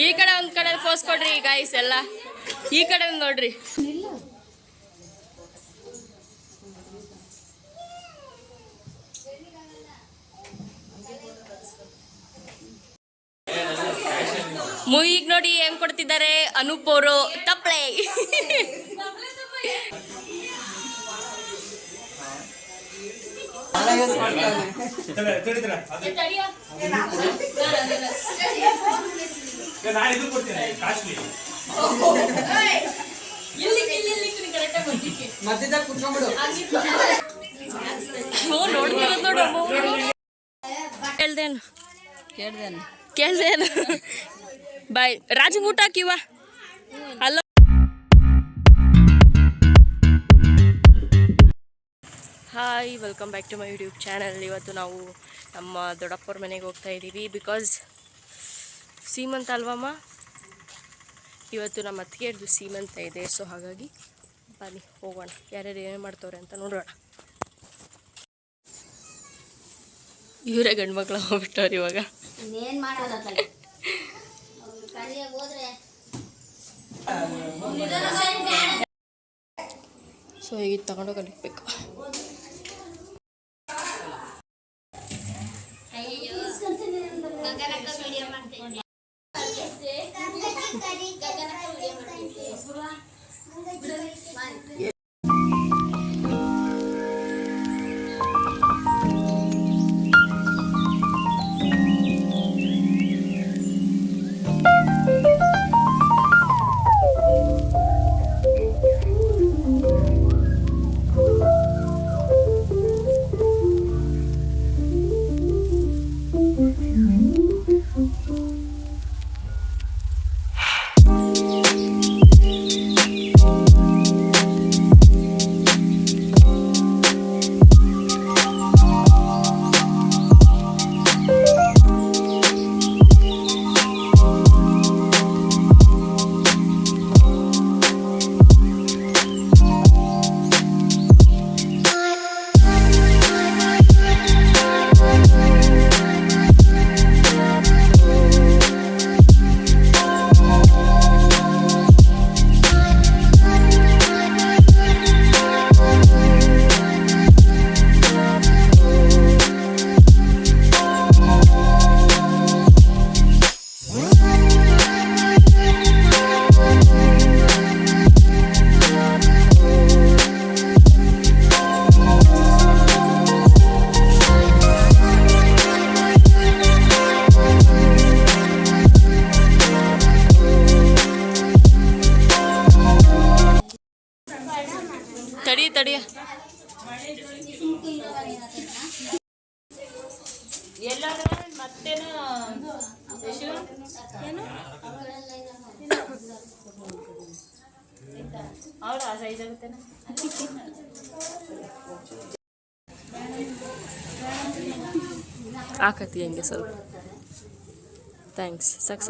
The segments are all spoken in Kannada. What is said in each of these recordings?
ಈ ಕಡೆ ಒಂದ್ ಕಡೆ ಫೋಸ್ ಕೊಡ್ರಿ ಗಾಯ್ಸ್ ಎಲ್ಲ ಈ ಕಡೆ ನೋಡ್ರಿ. ಮೂವಿಗೆ ನೋಡಿ ಹೆಂಗ್ ಕೊಡ್ತಿದ್ದಾರೆ ಅನೂಪ್ ಅವರು ತಪ್ಪಳೆ. ಕೇಳ್ದೇನು ಬಾಯ್ ರಾಜು ಊಟ ಹಾಕಿವ ಅಲ್ಲ. Hi, welcome back to my YouTube channel. ಇವತ್ತು ನಾವು ನಮ್ಮ ದೊಡ್ಡಪ್ಪವ್ರ ಮನೆಗೆ ಹೋಗ್ತಾ ಇದ್ದೀವಿ. ಬಿಕಾಸ್ ಸೀಮಂತ ಅಲ್ವಮ್ಮ, ಇವತ್ತು ನಮ್ಮ ಅತ್ತಿಗೆಯರ್ದು ಸೀಮಂತ ಇದೆ. ಸೊ ಹಾಗಾಗಿ ಬನ್ನಿ ಹೋಗೋಣ, ಯಾರ್ಯಾರು ಏನೇನು ಮಾಡ್ತವ್ರೆ ಅಂತ ನೋಡೋಣ. ಇವರೇ ಗಂಡು ಮಕ್ಳು ಹೋಗ್ಬಿಟ್ಟವ್ರು ಇವಾಗ. ಸೊ ಈಗ ತಗೊಂಡೋಗಿ ಅಲ್ಲಿಕ್ಬೇಕು. ತಡಿಯ ಮತ್ತೇನು ಅವ್ರ ಸೈಜ್ ಆಗುತ್ತೇನ ಹಾಕತ್ತಿ ಹಂಗೆ ಸ್ವಲ್ಪ. ಥ್ಯಾಂಕ್ಸ್. ಸಾಕು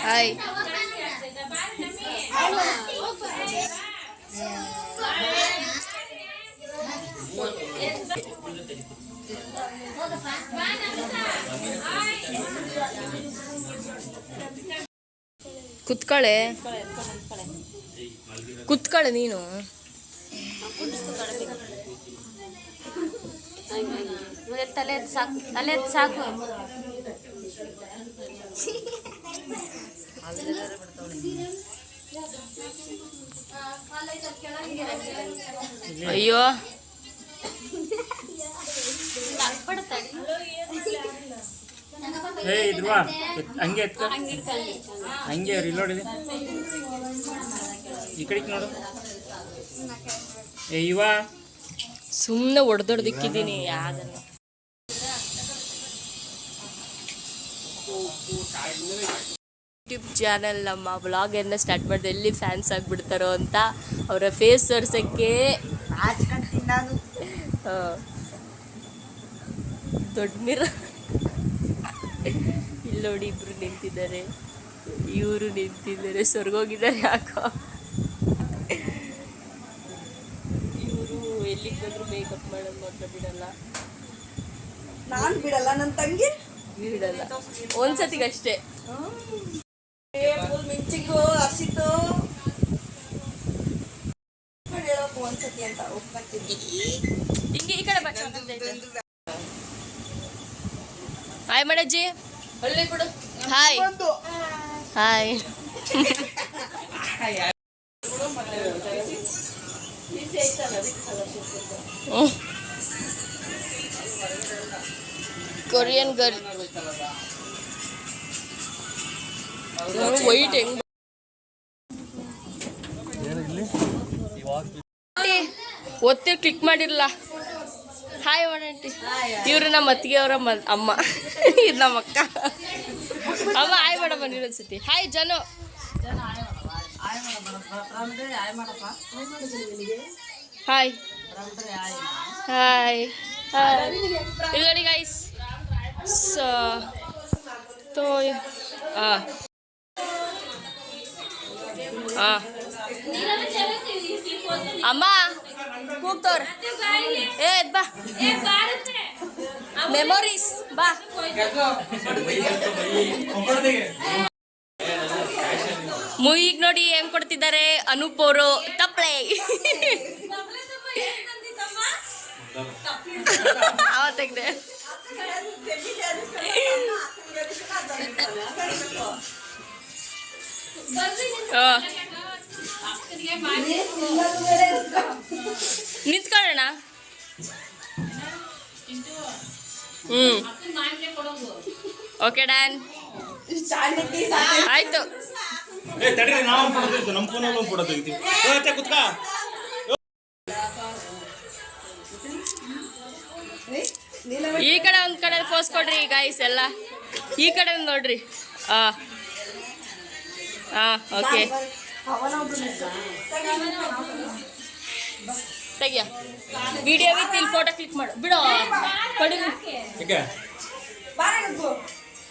ಹಾಯ್. ಕುತ್ಕಳೆ ನೀನು. ತಲೆ ಸಾಕು. ಅಯ್ಯೋ ಹಂಗೆ ಹಂಗೆ ರಿಲೋಡ್ ಇದೆ. ಈ ಕಡೆಗೆ ನೋಡು. ಇವ ಸುಮ್ಮನೆ ಹೊಡೆದೊಡ್ದಿಕ್ಕಿದ್ದೀನಿ ಯಾವ್ದನ್ನ. ಯೂಟ್ಯೂಬ್ ಚಾನಲ್ ನಮ್ಮ ವ್ಲಾಗನ್ನು ಸ್ಟಾರ್ಟ್ ಮಾಡಿದೆ. ಎಲ್ಲಿ ಫ್ಯಾನ್ಸ್ ಆಗಿಬಿಡ್ತಾರೋ ಅಂತ ಅವರ ಫೇಸ್ ತೋರ್ಸೋಕ್ಕೆ ದೊಡ್ಡ ಮಿರರ್ ಇಲ್ಲಿ ನೋಡಿ ಇಬ್ರು ನಿಂತಿದ್ದಾರೆ, ಇವರು ನಿಂತಿದ್ದಾರೆ, ಸ್ವರ್ಗೋಗಿದ್ದಾರೆ ಯಾಕೋ. ಇವರು ಎಲ್ಲಿಗೆ ಬಂದರೂ ಮೇಕಪ್ ಮಾಡೋದು ಮಾತ್ರ ಬಿಡಲ್ಲ. ನಾನು ಬಿಡಲ್ಲ, ನನ್ನ ತಂಗಿ ಬಿಡಲ್ಲ, ಒಂದ್ಸತಿಗಷ್ಟೇ. ಫುಲ್ ಮಿಂಚಿಂಗು ಹಸಿತು ಹೇಳೋಕು ಒಂದ್ಸತಿ ಅಂತ ಒಪ್ಕೊತೀನಿ. ಹಿಂಗೆ ಈ ಕಡೆ ಹಾಯ್ ಮಾಡಜ್ಜಿ, ಒಳ್ಳೆ ಕೊಡು. Hi hi. Korean girl white ಹೆಂಗ್ ಒತ್ತಿ ಕ್ಲಿಕ್ ಮಾಡಿರಲ್ಲ. ಹಾಯ್ ಮಾಡಂಟಿ. ಇವರು ನಮ್ಮ ಅತ್ತಿಗೆ ಅವರ ಅಮ್ಮ, ಇದು ನಮ್ಮ ಅಕ್ಕ. ಅಮ್ಮ ಹಾಯ್ ಮಾಡಮ್ಮ ನೀನೊಂದ್ಸತಿ. Hi Janu. Hi hi hi. ಇಲ್ಲಿ ನೋಡಿ ಗೈಸ್. तो ಅಮ್ಮ ಕೂಗ್ತವ್ರ. ಏ ಬಾ, ಮೆಮೊರೀಸ್ ಬಾ. ಈಗ ನೋಡಿ ಹೆಂಗ್ ಕೊಡ್ತಿದ್ದಾರೆ ಅನೂಪ್ ಅವರು ತಪ್ಪಳೆ. ಅವ ತೆಗ್ದೆ. ನಿಂತ್ಕೊಳ್ಳೋಣ. ಓಕೆ ಡನ್, ಆಯ್ತು. ಈ ಕಡೆ ಒಂದ್ ಕಡೆ ಫೋಸ್ ಕೊಡ್ರಿ ಗೈಸ್ ಎಲ್ಲ. ಈ ಕಡೆ ಒಂದು ನೋಡ್ರಿ. ಓಕೆ ತೆಗಿಯ ವಿಡಿಯೋ ವಿತ್ ಇಲ್ಲಿ ಫೋಟೋ ಕ್ಲಿಕ್ ಮಾಡು ಬಿಡು.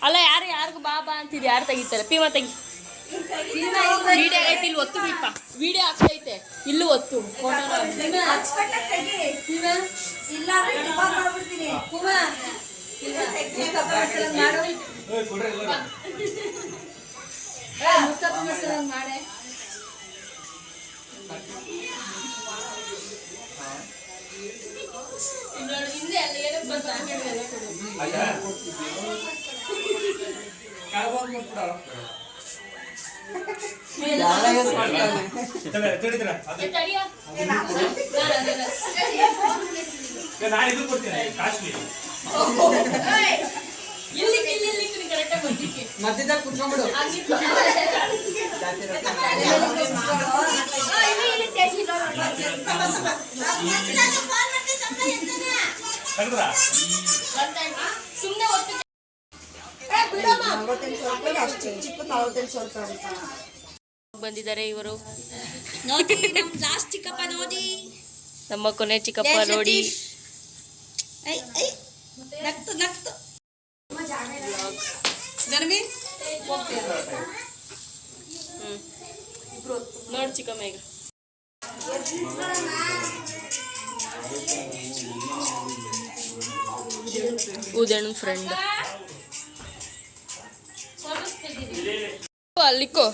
ಅಲ್ಲ ಯಾರಿಗೂ ಬಾ ಬಾ ಅಂತಿದ್ರು, ಯಾರು ತೆಗಿತಾರೆ? ಪೀಮಾ ತೆಗಿ. ವಿಡಿಯೋ ಐತಿ, ಇಲ್ಲಿ ಒತ್ತು ಬಿಪ್ಪ. ವಿಡಿಯೋ ಆಗ್ತೈತೆ, ಇಲ್ಲೂ ಒತ್ತು. ಮಧ್ಯದಲ್ಲಿ ಕುತ್ಕೊಂಡ್ಬಿಡು. ಬಂದಿದ್ದಾರೆ ಇವರು. ಲಾಸ್ಟ್ ಚಿಕ್ಕಪ್ಪ ನೋಡಿ, ನಮ್ಮ ಕೊನೆ ಚಿಕ್ಕಪ್ಪ ನೋಡಿ. ನಕ್ತು ನಕ್ತು ನೋಡಿ ಚಿಕ್ಕಮ್ಮ ಈಗ. ಉದಯಣ್ಣ ಫ್ರೆಂಡ್ ಅಲ್ಲಿಕ್ಕೋ,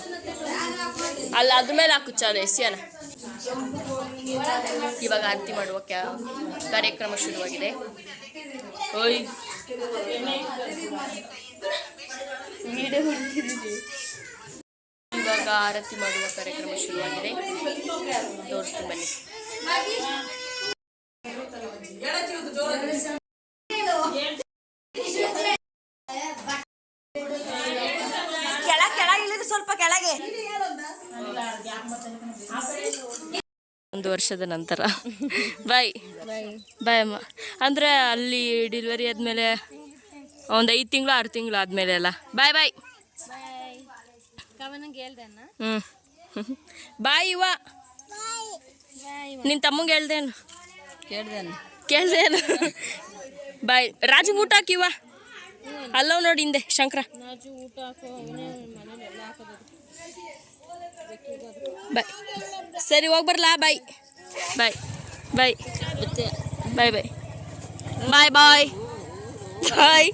ಅಲ್ಲಿ ಅದ್ಮೇಲೆ ಹಾಕು ಚಾಲು ಎಸಿಯನ. ಇವಾಗ ಆರತಿ ಮಾಡುವ ಕಾರ್ಯಕ್ರಮ ಶುರುವಾಗಿದೆ. ಓಯ್ ವಿಡಿಯೋ ಮಾಡ್ತಿದ್ದೀವಿ. ಇವಾಗ ಆರತಿ ಮಾಡುವ ಕಾರ್ಯಕ್ರಮ ಶುರುವಾಗಿದೆ, ತೋರಿಸ್ತೀನಿ ಬನ್ನಿ. ಸ್ವಲ್ಪ ಕೆಳಗೆ. ಒಂದು ವರ್ಷದ ನಂತರ ಬಾಯ್ ಬಾಯ್ ಅಮ್ಮ. ಅಂದರೆ ಅಲ್ಲಿ ಡೆಲಿವರಿ ಆದಮೇಲೆ ಒಂದು 5 ತಿಂಗಳು 6 ತಿಂಗಳು ಆದಮೇಲೆ ಅಲ್ಲ. ಬಾಯ್ ಬಾಯ್. ಹ್ಞೂ ಬಾಯ್ ಇವ ನಿನ್ನ ತಮ್ಮಂಗೆ ಹೇಳ್ದೇನು ಕೇಳ್ದೇನು ಬಾಯ್ ರಾಜು ಊಟ ಹಾಕಿವ ಅಲ್ಲವ್ ನೋಡಿ ಹಿಂದೆ ಶಂಕರ ಬಾಯ್ ಸರಿ ಹೋಗಿ ಬರ್ಲಾ ಬಾಯ್ ಬಾಯ್ ಬಾಯ್ ಬಾಯ್ ಬಾಯ್ ಬಾಯ್ ಬಾಯ್ ಬಾಯ್